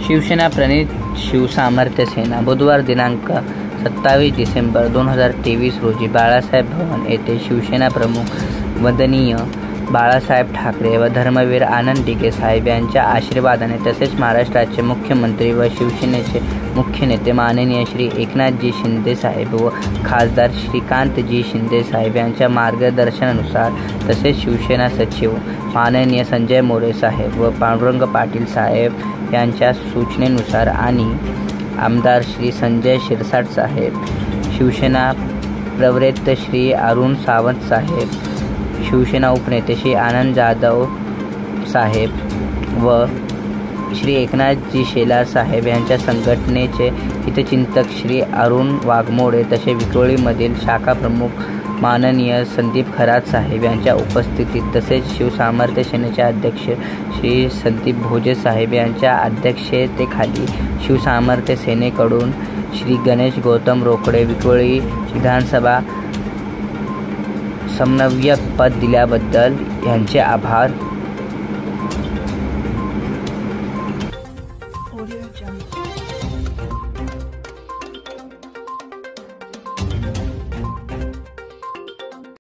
शिवसेना प्रणित शिवसामर्थ्य सेना बुधवार दिनांक 27 डिसेंबर 2023 रोजी बाळासाहेब भवन येथे शिवसेना प्रमुख वंदनीय बाळासाहेब ठाकरे व धर्मवीर आनंद दिघे साहेब यांच्या आशीर्वादाने तसेच महाराष्ट्राचे मुख्यमंत्री व शिवसेनेचे मुख्य नेते माननीय श्री एकनाथजी शिंदे साहेब व खासदार श्रीकांतजी शिंदे साहेब यांच्या मार्गदर्शनानुसार तसेच शिवसेना सचिव माननीय संजय मोरे साहेब व पांडुरंग पाटील साहेब यांच्या सूचनेनुसार आणि आमदार श्री संजय शिरसाट साहेब, शिवसेना प्रवक्ते श्री अरुण सावंत साहेब, शिवसेना उपनेते श्री आनंद जाधव साहेब व श्री एकनाथजी शेलार साहेब यांच्या संघटनेचे हितचिंतक श्री अरुण वाघमोडे तसे विक्रोळीमधील शाखा प्रमुख माननीय संदीप खरात साहेब यांच्या उपस्थितीत तसेच शिवसामर्थ्य सेनेचे अध्यक्ष श्री संदीप भोजे साहेब यांच्या अध्यक्षतेखाली शिवसामर्थ्य सेनेकडून श्री गणेश गौतम रोकडे विक्रोळी विधानसभा समन्वयक पद दिल्याबद्दल यांचे आभार